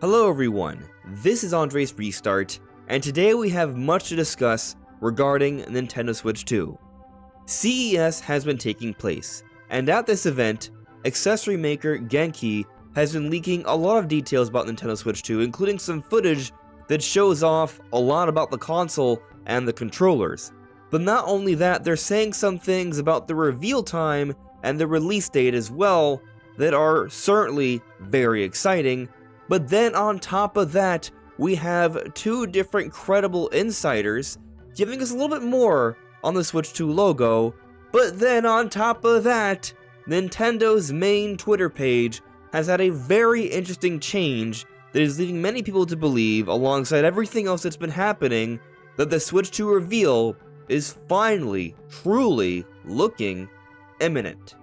Hello everyone, this is AndresRestart, and today we have much to discuss regarding Nintendo Switch 2. CES has been taking place, and at this event, accessory maker Genki has been leaking a lot of details about Nintendo Switch 2, including some footage that shows off a lot about the console and the controllers. But not only that, they're saying some things about the reveal time and the release date as well that are certainly very exciting. But then on top of that, we have two different credible insiders giving us a little bit more on the Switch 2 logo. But then on top of that, Nintendo's main Twitter page has had a very interesting change that is leading many people to believe, alongside everything else that's been happening, that the Switch 2 reveal is finally, truly looking imminent.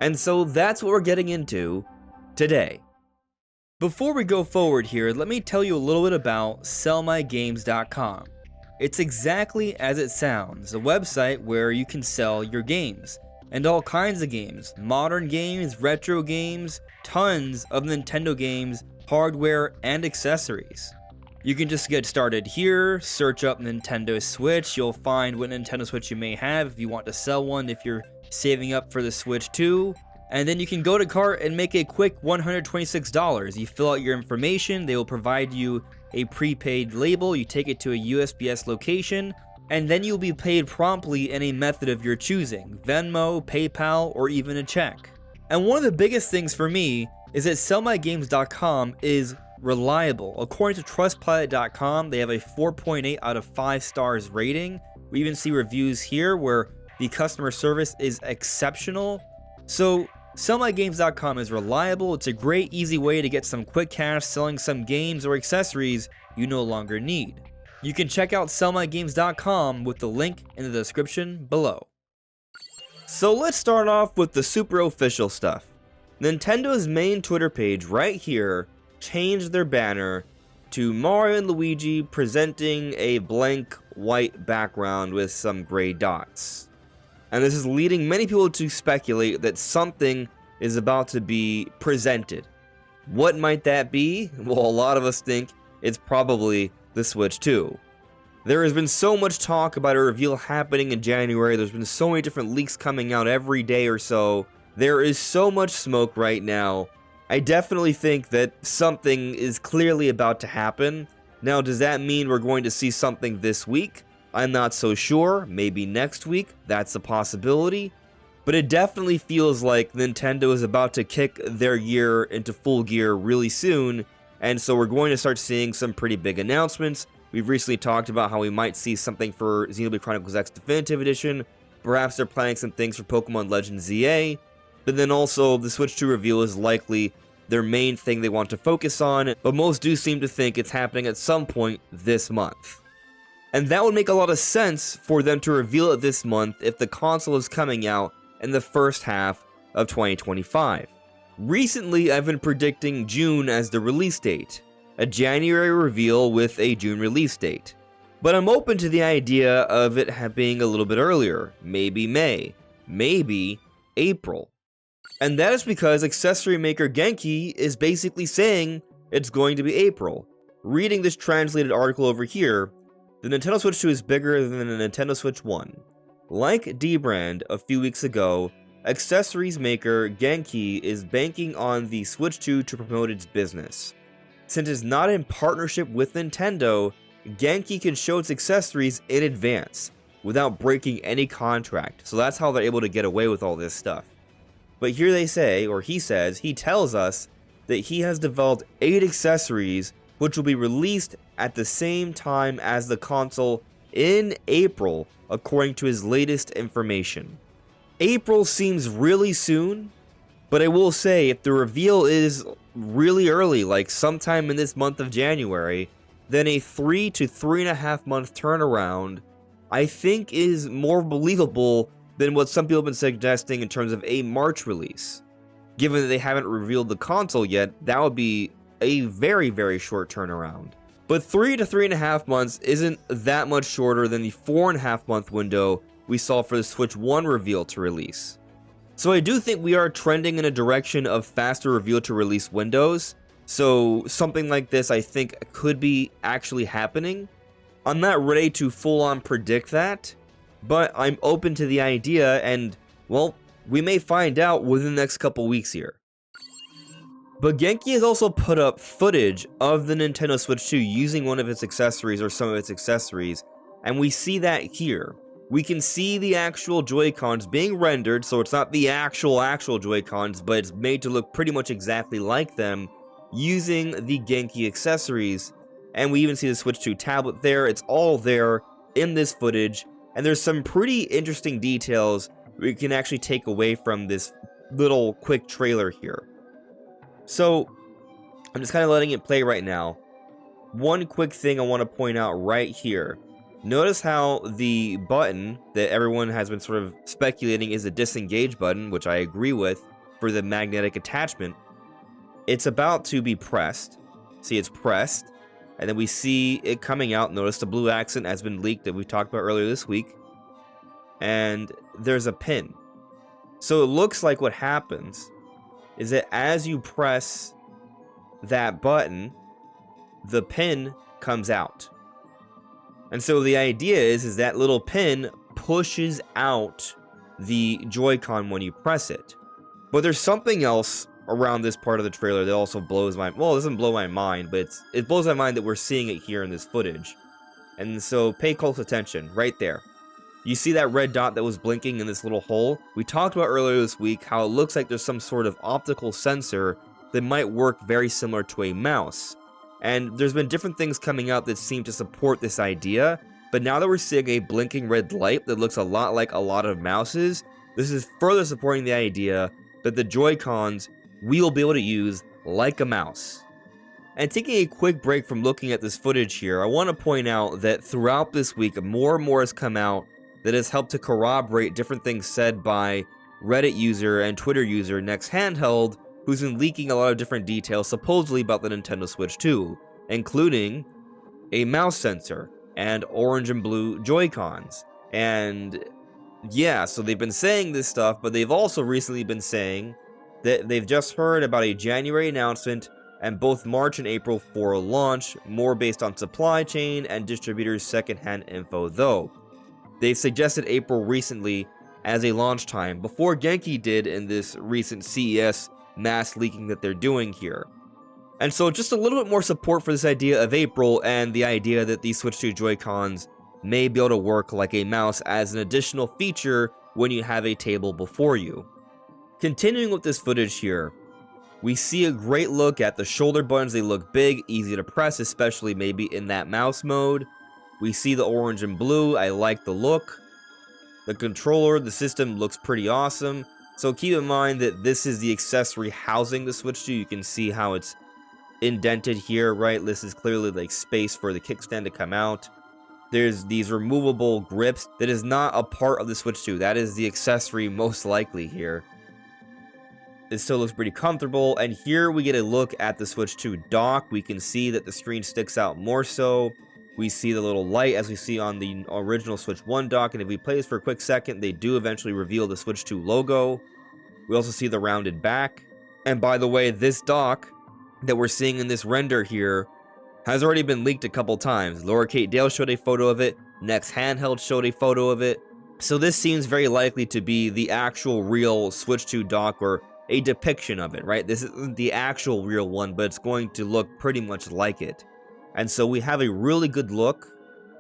And so that's what we're getting into today. Before we go forward here, let me tell you a little bit about sellmygames.com. It's exactly as it sounds, a website where you can sell your games, and all kinds of games, modern games, retro games, tons of Nintendo games, hardware, and accessories. You can just get started here, search up Nintendo Switch, you'll find what Nintendo Switch you may have if you want to sell one, if you're saving up for the Switch 2. And then you can go to cart and make a quick $126. You fill out your information, they will provide you a prepaid label, you take it to a USPS location, and then you'll be paid promptly in a method of your choosing, Venmo, PayPal, or even a check. And one of the biggest things for me is that sellmygames.com is reliable. According to trustpilot.com, they have a 4.8 out of 5 stars rating. We even see reviews here where the customer service is exceptional. So sellmygames.com is reliable. It's a great, easy way to get some quick cash selling some games or accessories you no longer need. You can check out sellmygames.com with the link in the description below. So let's start off with the super official stuff. Nintendo's main Twitter page right here changed their banner to Mario and Luigi presenting a blank white background with some gray dots. And this is leading many people to speculate that something is about to be presented. What might that be? Well, a lot of us think it's probably the Switch 2. There has been so much talk about a reveal happening in January. There's been so many different leaks coming out every day or so. There is so much smoke right now. I definitely think that something is clearly about to happen. Now, does that mean we're going to see something this week? I'm not so sure. Maybe next week. That's a possibility. But it definitely feels like Nintendo is about to kick their year into full gear really soon. And so we're going to start seeing some pretty big announcements. We've recently talked about how we might see something for Xenoblade Chronicles X Definitive Edition. Perhaps they're planning some things for Pokemon Legends ZA. But then also, the Switch 2 reveal is likely their main thing they want to focus on. But most do seem to think it's happening at some point this month. And that would make a lot of sense for them to reveal it this month if the console is coming out in the first half of 2025. Recently, I've been predicting June as the release date, a January reveal with a June release date. But I'm open to the idea of it being a little bit earlier, maybe May, maybe April. And that is because accessory maker Genki is basically saying it's going to be April. Reading this translated article over here, the Nintendo Switch 2 is bigger than the Nintendo Switch 1. Like D-Brand a few weeks ago, accessories maker Genki is banking on the Switch 2 to promote its business. Since it's not in partnership with Nintendo, Genki can show its accessories in advance without breaking any contract. So that's how they're able to get away with all this stuff. But here they say, or he says, he tells us that he has developed 8 accessories which will be released at the same time as the console in April, according to his latest information. April seems really soon, but I will say if the reveal is really early, like sometime in this month of January, then a 3 to 3.5 month turnaround, I think is more believable than what some people have been suggesting in terms of a March release. Given that they haven't revealed the console yet, that would be a very, very short turnaround. But 3 to 3.5 months isn't that much shorter than the 4.5 month window we saw for the Switch 1 reveal to release. So I do think we are trending in a direction of faster reveal to release windows. So something like this I think could be actually happening. I'm not ready to full on predict that, but I'm open to the idea, and well, we may find out within the next couple weeks here. But Genki has also put up footage of the Nintendo Switch 2 using one of its accessories or some of its accessories, and we see that here. We can see the actual Joy-Cons being rendered, so it's not the actual Joy-Cons, but it's made to look pretty much exactly like them using the Genki accessories. And we even see the Switch 2 tablet there. It's all there in this footage, and there's some pretty interesting details we can actually take away from this little quick trailer here. So, I'm just kind of letting it play right now. One quick thing I want to point out right here. Notice how the button that everyone has been sort of speculating is a disengage button, which I agree with, for the magnetic attachment. It's about to be pressed. See, it's pressed. And then we see it coming out. Notice the blue accent has been leaked that we talked about earlier this week. And there's a pin. So it looks like what happens is that as you press that button, the pin comes out. And so the idea is that little pin pushes out the Joy-Con when you press it. But there's something else around this part of the trailer that also blows my... Well, it doesn't blow my mind, but it blows my mind that we're seeing it here in this footage. And so pay close attention, right there. You see that red dot that was blinking in this little hole? We talked about earlier this week how it looks like there's some sort of optical sensor that might work very similar to a mouse. And there's been different things coming out that seem to support this idea, but now that we're seeing a blinking red light that looks a lot like a lot of mouses, this is further supporting the idea that the Joy-Cons we will be able to use like a mouse. And taking a quick break from looking at this footage here, I want to point out that throughout this week, more and more has come out that has helped to corroborate different things said by Reddit user and Twitter user Next Handheld, who's been leaking a lot of different details supposedly about the Nintendo Switch 2, including a mouse sensor and orange and blue Joy-Cons. And yeah, so they've been saying this stuff, but they've also recently been saying that they've just heard about a January announcement and both March and April for a launch, more based on supply chain and distributors' secondhand info though. They've suggested April recently as a launch time, before Genki did in this recent CES mass leaking that they're doing here. And so just a little bit more support for this idea of April and the idea that these Switch 2 Joy-Cons may be able to work like a mouse as an additional feature when you have a table before you. Continuing with this footage here, we see a great look at the shoulder buttons. They look big, easy to press, especially maybe in that mouse mode. We see the orange and blue. I like the look. The controller, the system looks pretty awesome. So keep in mind that this is the accessory housing the Switch 2. You can see how it's indented here, right? This is clearly like space for the kickstand to come out. There's these removable grips. That is not a part of the Switch 2. That is the accessory most likely here. It still looks pretty comfortable, and here we get a look at the Switch 2 dock. We can see that the screen sticks out more so. We see the little light as we see on the original Switch 1 dock, and if we play this for a quick second, they do eventually reveal the Switch 2 logo. We also see the rounded back. And by the way, this dock that we're seeing in this render here has already been leaked a couple times. Laura Kate Dale showed a photo of it. Next Handheld showed a photo of it. So this seems very likely to be the actual real Switch 2 dock, or a depiction of it, right? This isn't the actual real one, but it's going to look pretty much like it. And so we have a really good look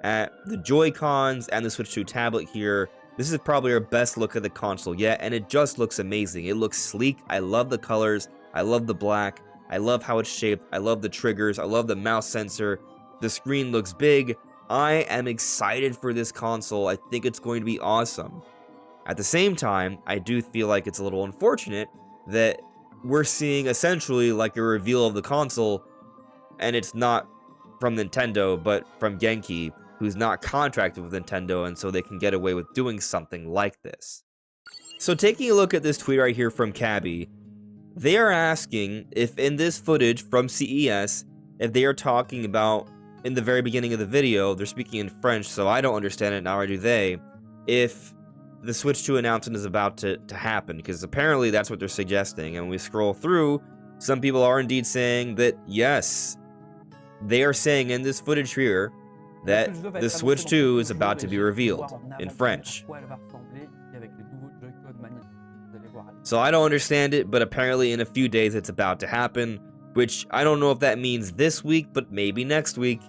at the Joy-Cons and the Switch 2 tablet here. This is probably our best look at the console yet, and it just looks amazing. It looks sleek. I love the colors. I love the black. I love how it's shaped. I love the triggers. I love the mouse sensor. The screen looks big. I am excited for this console. I think it's going to be awesome. At the same time, I do feel like it's a little unfortunate that we're seeing essentially like a reveal of the console, and it's not from Nintendo, but from Genki, who's not contracted with Nintendo, and so they can get away with doing something like this. So taking a look at this tweet right here from Cabby, they are asking if in this footage from CES, if they are talking about, in the very beginning of the video, they're speaking in French, so I don't understand it, nor do they, if the Switch 2 announcement is about to happen, because apparently that's what they're suggesting. And when we scroll through, some people are indeed saying that, yes, they are saying in this footage here that the Switch 2 is about to be revealed in French. So I don't understand it, but apparently in a few days it's about to happen, which I don't know if that means this week, but maybe next week.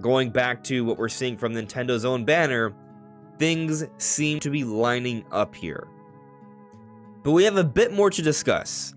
Going back to what we're seeing from Nintendo's own banner, things seem to be lining up here. But we have a bit more to discuss.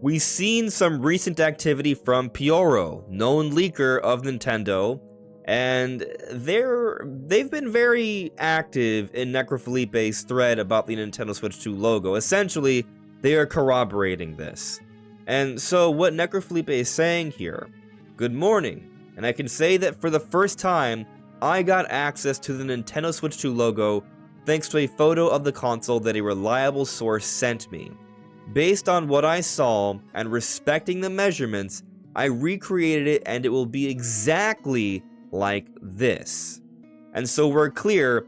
We've seen some recent activity from Pioro, known leaker of Nintendo, and they've been very active in Necrofelipe's thread about the Nintendo Switch 2 logo. Essentially, they are corroborating this. And so what Necrofelipe is saying here, good morning, and I can say that for the first time, I got access to the Nintendo Switch 2 logo thanks to a photo of the console that a reliable source sent me. Based on what I saw and respecting the measurements, I recreated it and it will be exactly like this. And so we're clear,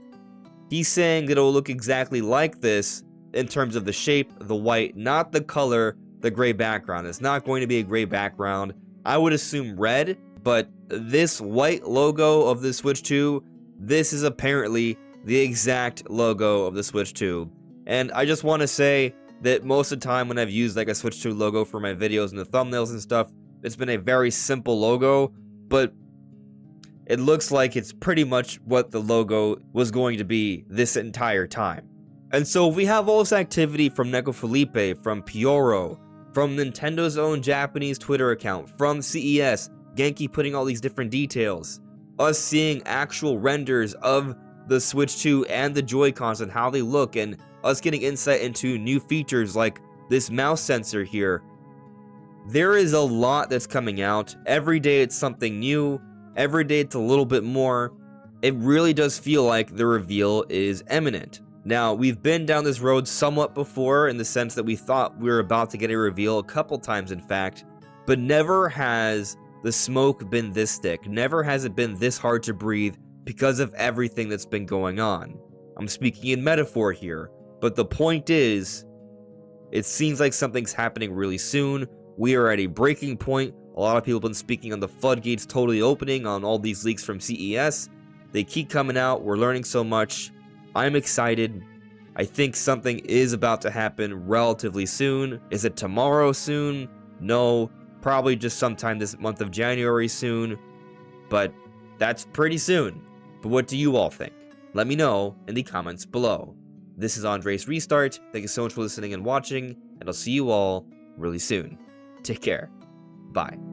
he's saying that it will look exactly like this in terms of the shape, the white, not the color, the gray background. It's not going to be a gray background. I would assume red, but this white logo of the Switch 2, this is apparently the exact logo of the Switch 2. And I just want to say that most of the time when I've used like a Switch 2 logo for my videos and the thumbnails and stuff, it's been a very simple logo, but it looks like it's pretty much what the logo was going to be this entire time. And so if we have all this activity from Necrofelipe, from Pioro, from Nintendo's own Japanese Twitter account, from CES, Genki putting all these different details, us seeing actual renders of the Switch 2 and the Joy-Cons and how they look, and us getting insight into new features like this mouse sensor here. There is a lot that's coming out. Every day it's something new. Every day it's a little bit more. It really does feel like the reveal is imminent. Now, we've been down this road somewhat before in the sense that we thought we were about to get a reveal a couple times, in fact, but never has the smoke been this thick. Never has it been this hard to breathe because of everything that's been going on. I'm speaking in metaphor here, but the point is, it seems like something's happening really soon. We are at a breaking point. A lot of people have been speaking on the floodgates totally opening on all these leaks from CES. They keep coming out. We're learning so much. I'm excited. I think something is about to happen relatively soon. Is it tomorrow soon? No. Probably just sometime this month of January soon. But that's pretty soon. But what do you all think? Let me know in the comments below. This is AndresRestart. Thank you so much for listening and watching, and I'll see you all really soon. Take care. Bye.